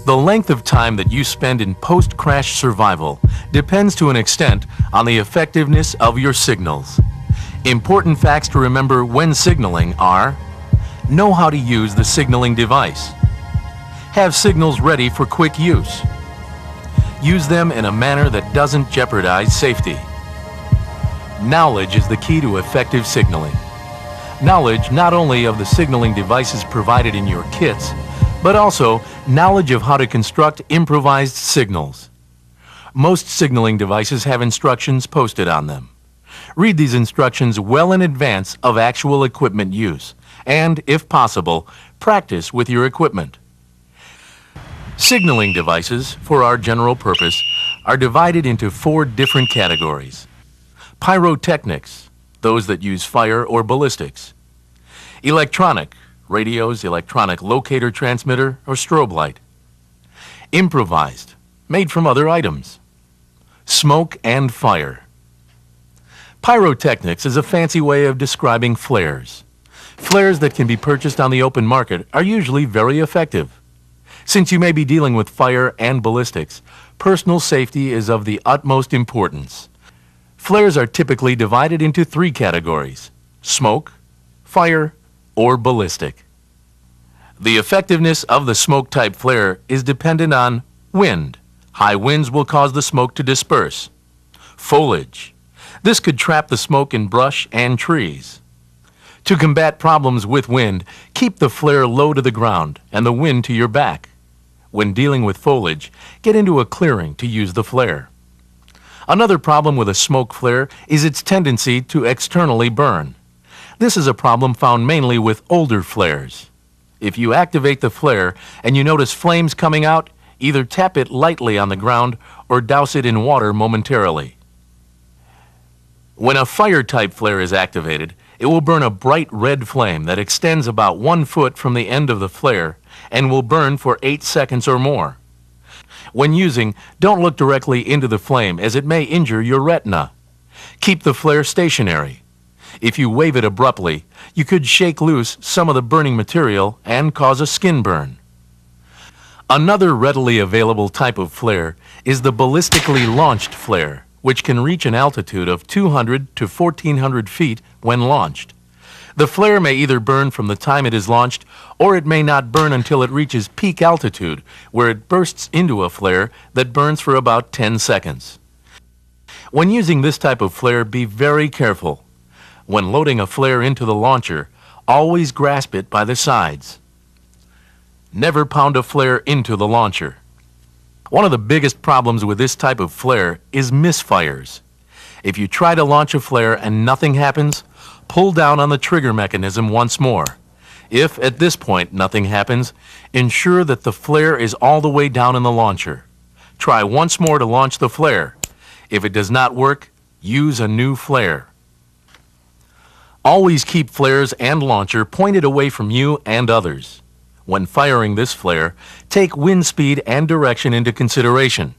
The length of time that you spend in post-crash survival depends to an extent on the effectiveness of your signals. Important facts to remember when signaling are: know how to use the signaling device. Have signals ready for quick use. Use them in a manner that doesn't jeopardize safety. Knowledge is the key to effective signaling. Knowledge not only of the signaling devices provided in your kits, but also knowledge of how to construct improvised signals. Most signaling devices have instructions posted on them. Read these instructions well in advance of actual equipment use, and, if possible, practice with your equipment. Signaling devices, for our general purpose, are divided into 4 different categories. Pyrotechnics, those that use fire or ballistics. Electronic, radios, electronic locator transmitter, or strobe light. Improvised, made from other items. Smoke and fire. Pyrotechnics is a fancy way of describing flares. Flares that can be purchased on the open market are usually very effective. Since you may be dealing with fire and ballistics, personal safety is of the utmost importance. Flares are typically divided into 3 categories: smoke, fire, or ballistic. The effectiveness of the smoke-type flare is dependent on wind. High winds will cause the smoke to disperse. Foliage. This could trap the smoke in brush and trees. To combat problems with wind, keep the flare low to the ground and the wind to your back. When dealing with foliage, get into a clearing to use the flare. Another problem with a smoke flare is its tendency to externally burn. This is a problem found mainly with older flares. If you activate the flare and you notice flames coming out, either tap it lightly on the ground or douse it in water momentarily. When a fire-type flare is activated, it will burn a bright red flame that extends about 1 foot from the end of the flare and will burn for 8 seconds or more. When using, don't look directly into the flame as it may injure your retina. Keep the flare stationary. If you wave it abruptly, you could shake loose some of the burning material and cause a skin burn. Another readily available type of flare is the ballistically launched flare, which can reach an altitude of 200 to 1,400 feet when launched. The flare may either burn from the time it is launched, or it may not burn until it reaches peak altitude, where it bursts into a flare that burns for about 10 seconds. When using this type of flare, be very careful. When loading a flare into the launcher, always grasp it by the sides. Never pound a flare into the launcher. One of the biggest problems with this type of flare is misfires. If you try to launch a flare and nothing happens, pull down on the trigger mechanism once more. If at this point nothing happens, ensure that the flare is all the way down in the launcher. Try once more to launch the flare. If it does not work, use a new flare. Always keep flares and launcher pointed away from you and others. When firing this flare, take wind speed and direction into consideration.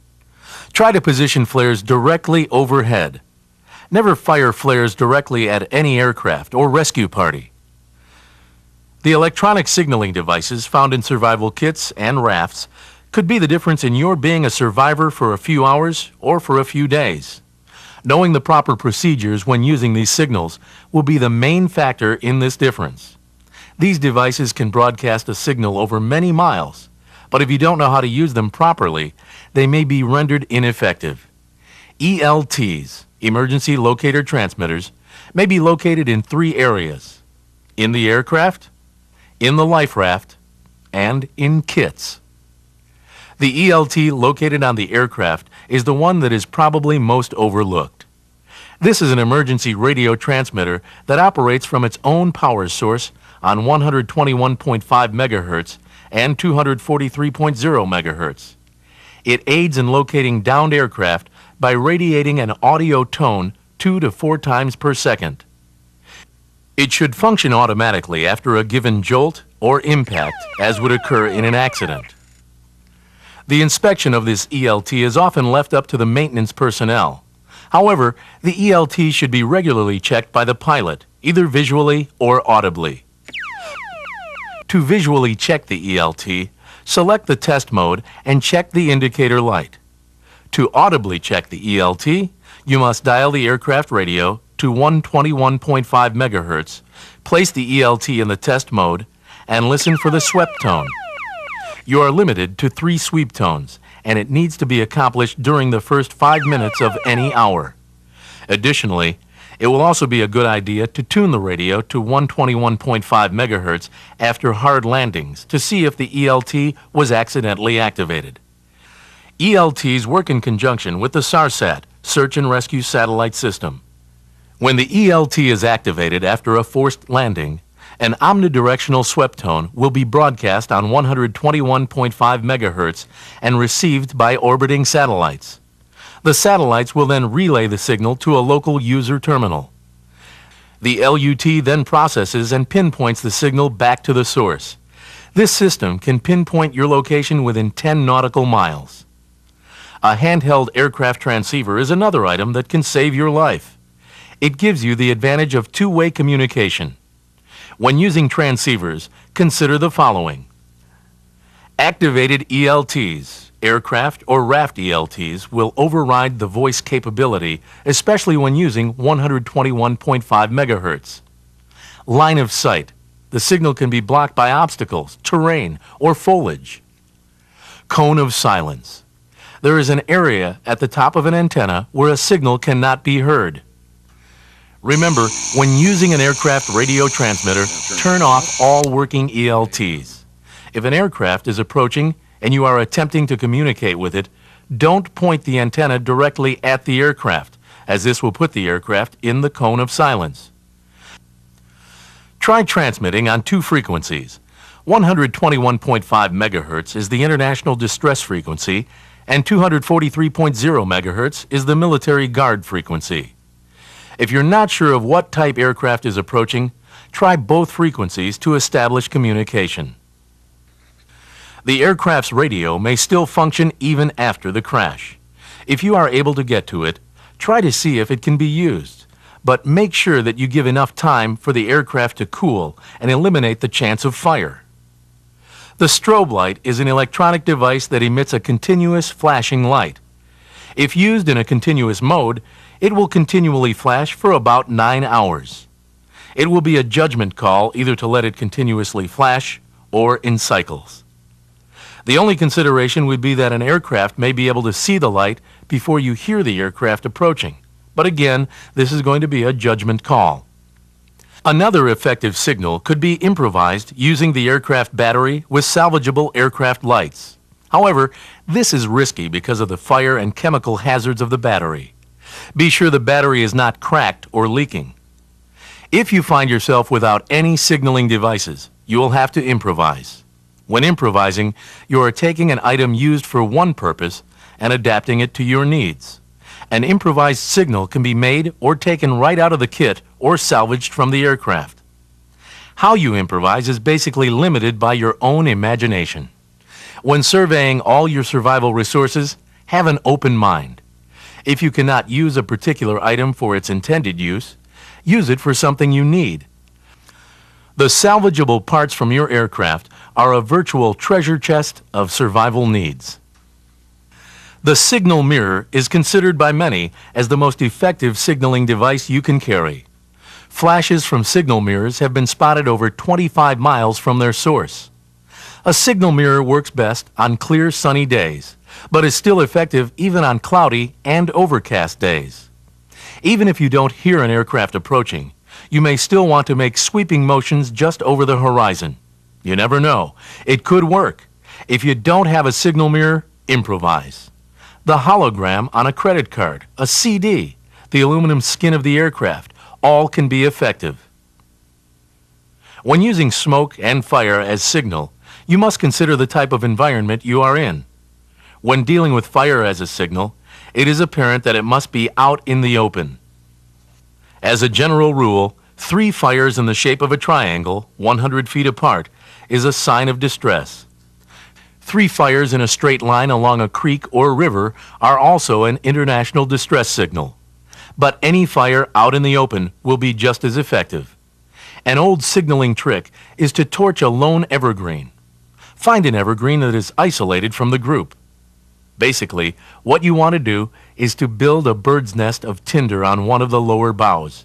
Try to position flares directly overhead. Never fire flares directly at any aircraft or rescue party. The electronic signaling devices found in survival kits and rafts could be the difference in your being a survivor for a few hours or for a few days. Knowing the proper procedures when using these signals will be the main factor in this difference. These devices can broadcast a signal over many miles, but if you don't know how to use them properly, they may be rendered ineffective. ELTs, emergency locator transmitters, may be located in 3 areas: in the aircraft, in the life raft, and in kits. The ELT located on the aircraft is the one that is probably most overlooked. This is an emergency radio transmitter that operates from its own power source on 121.5 megahertz and 243.0 megahertz. It aids in locating downed aircraft by radiating an audio tone 2 to 4 times per second. It should function automatically after a given jolt or impact, as would occur in an accident. The inspection of this ELT is often left up to the maintenance personnel. However, the ELT should be regularly checked by the pilot, either visually or audibly. To visually check the ELT, Select the test mode and check the indicator light. To audibly check the ELT, you must dial the aircraft radio to 121.5 MHz, place the ELT in the test mode, and listen for the swept tone. You are limited to 3 sweep tones, and it needs to be accomplished during the first 5 minutes of any hour. Additionally, it will also be a good idea to tune the radio to 121.5 MHz after hard landings to see if the ELT was accidentally activated. ELTs work in conjunction with the SARSAT, Search and Rescue Satellite System. When the ELT is activated after a forced landing, an omnidirectional swept tone will be broadcast on 121.5 MHz and received by orbiting satellites. The satellites will then relay the signal to a local user terminal. The LUT then processes and pinpoints the signal back to the source. This system can pinpoint your location within 10 nautical miles. A handheld aircraft transceiver is another item that can save your life. It gives you the advantage of two-way communication. When using transceivers, consider the following. Activated ELTs, aircraft or raft ELTs, will override the voice capability, especially when using 121.5 MHz. Line of sight. The signal can be blocked by obstacles, terrain, or foliage. Cone of silence. There is an area at the top of an antenna where a signal cannot be heard. Remember, when using an aircraft radio transmitter, turn off all working ELTs. If an aircraft is approaching and you are attempting to communicate with it, don't point the antenna directly at the aircraft, as this will put the aircraft in the cone of silence. Try transmitting on 2 frequencies. 121.5 MHz is the international distress frequency, and 243.0 MHz is the military guard frequency. If you're not sure of what type aircraft is approaching, try both frequencies to establish communication. The aircraft's radio may still function even after the crash. If you are able to get to it, try to see if it can be used, but make sure that you give enough time for the aircraft to cool and eliminate the chance of fire. The strobe light is an electronic device that emits a continuous flashing light. If used in a continuous mode, it will continually flash for about 9 hours. It will be a judgment call either to let it continuously flash or in cycles. The only consideration would be that an aircraft may be able to see the light before you hear the aircraft approaching. But again, this is going to be a judgment call. Another effective signal could be improvised using the aircraft battery with salvageable aircraft lights. However, this is risky because of the fire and chemical hazards of the battery. Be sure the battery is not cracked or leaking. If you find yourself without any signaling devices, you will have to improvise. When improvising, you are taking an item used for one purpose and adapting it to your needs. An improvised signal can be made or taken right out of the kit or salvaged from the aircraft. How you improvise is basically limited by your own imagination. When surveying all your survival resources, have an open mind. If you cannot use a particular item for its intended use it for something you need. The salvageable parts from your aircraft are a virtual treasure chest of survival needs. The signal mirror is considered by many as the most effective signaling device you can carry. Flashes from signal mirrors have been spotted over 25 miles from their source. A signal mirror works best on clear sunny days, but is still effective even on cloudy and overcast days. Even if you don't hear an aircraft approaching, you may still want to make sweeping motions just over the horizon. You never know. It could work. If you don't have a signal mirror, improvise. The hologram on a credit card, a CD, the aluminum skin of the aircraft, all can be effective. When using smoke and fire as signal, you must consider the type of environment you are in. When dealing with fire as a signal, it is apparent that it must be out in the open. As a general rule, 3 fires in the shape of a triangle, 100 feet apart, is a sign of distress. 3 fires in a straight line along a creek or river are also an international distress signal. But any fire out in the open will be just as effective. An old signaling trick is to torch a lone evergreen. Find an evergreen that is isolated from the group. Basically, what you want to do is to build a bird's nest of tinder on one of the lower boughs.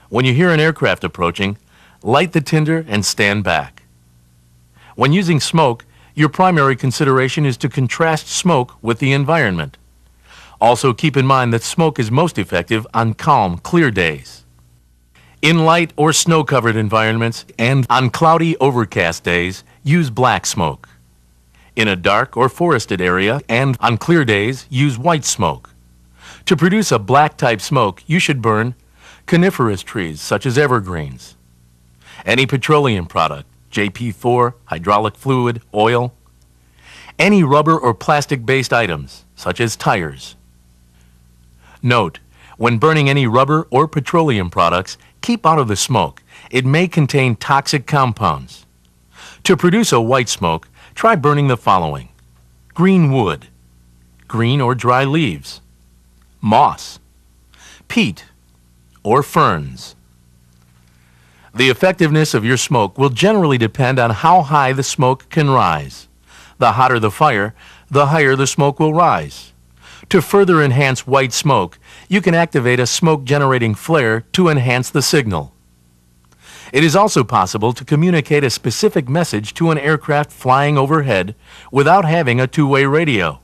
When you hear an aircraft approaching, light the tinder and stand back. When using smoke, your primary consideration is to contrast smoke with the environment. Also keep in mind that smoke is most effective on calm, clear days. In light or snow-covered environments and on cloudy, overcast days, use black smoke. In a dark or forested area and on clear days, use white smoke. To produce a black-type smoke, you should burn coniferous trees such as evergreens, any petroleum product, JP4, hydraulic fluid, oil, any rubber or plastic-based items such as tires. Note, when burning any rubber or petroleum products, keep out of the smoke. It may contain toxic compounds. To produce a white smoke, try burning the following: green wood, green or dry leaves, moss, peat, or ferns. The effectiveness of your smoke will generally depend on how high the smoke can rise. The hotter the fire, the higher the smoke will rise. To further enhance white smoke, you can activate a smoke-generating flare to enhance the signal. It is also possible to communicate a specific message to an aircraft flying overhead without having a two-way radio.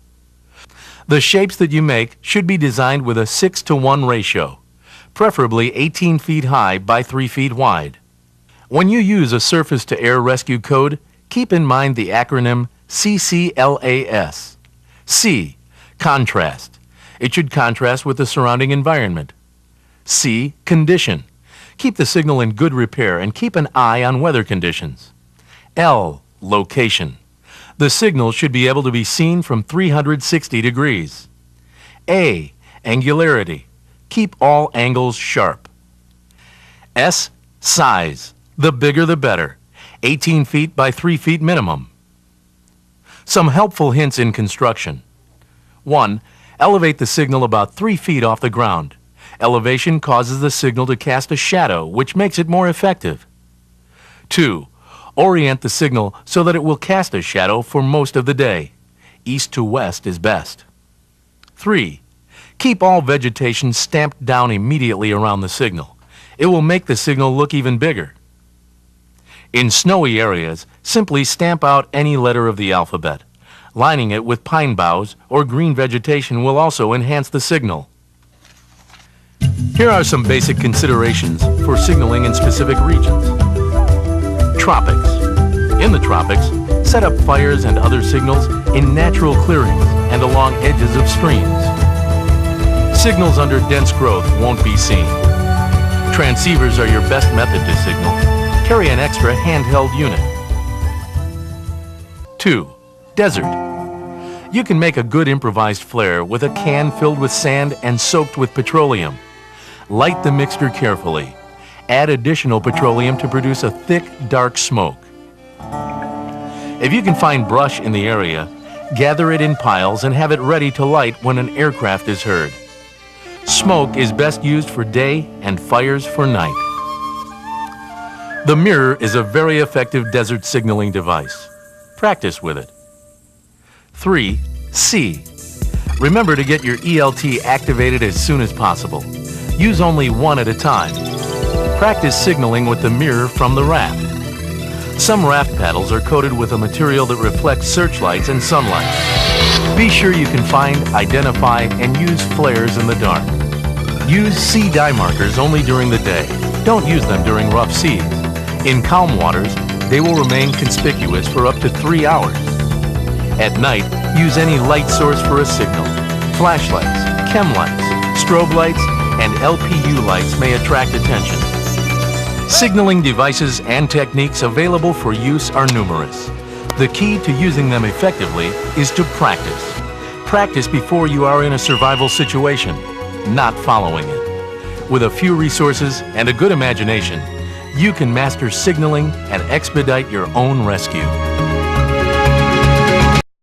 The shapes that you make should be designed with a 6-to-1 ratio, preferably 18 feet high by 3 feet wide. When you use a surface-to-air rescue code, keep in mind the acronym CCLAS. C, contrast. It should contrast with the surrounding environment. C, condition. Keep the signal in good repair and keep an eye on weather conditions. L, location. The signal should be able to be seen from 360 degrees. A, angularity. Keep all angles sharp. S, size. The bigger the better. 18 feet by 3 feet minimum. Some helpful hints in construction. 1. Elevate the signal about 3 feet off the ground. Elevation causes the signal to cast a shadow, which makes it more effective. 2. Orient the signal so that it will cast a shadow for most of the day. East to west is best. 3. Keep all vegetation stamped down immediately around the signal. It will make the signal look even bigger. In snowy areas, simply stamp out any letter of the alphabet. Lining it with pine boughs or green vegetation will also enhance the signal. Here are some basic considerations for signaling in specific regions. Tropics. In the tropics, set up fires and other signals in natural clearings and along edges of streams. Signals under dense growth won't be seen. Transceivers are your best method to signal. Carry an extra handheld unit. 2. Desert. You can make a good improvised flare with a can filled with sand and soaked with petroleum. Light the mixture carefully. Add additional petroleum to produce a thick, dark smoke. If you can find brush in the area, gather it in piles and have it ready to light when an aircraft is heard. Smoke is best used for day and fires for night. The mirror is a very effective desert signaling device. Practice with it. 3. C. Remember to get your ELT activated as soon as possible. Use only one at a time. Practice signaling with the mirror from the raft. Some raft paddles are coated with a material that reflects searchlights and sunlight. Be sure you can find, identify, and use flares in the dark. Use sea dye markers only during the day. Don't use them during rough seas. In calm waters, they will remain conspicuous for up to 3 hours. At night, use any light source for a signal. Flashlights, chem lights, strobe lights, and LPU lights may attract attention. Signaling devices and techniques available for use are numerous. The key to using them effectively is to practice. Practice before you are in a survival situation, not following it. With a few resources and a good imagination, you can master signaling and expedite your own rescue.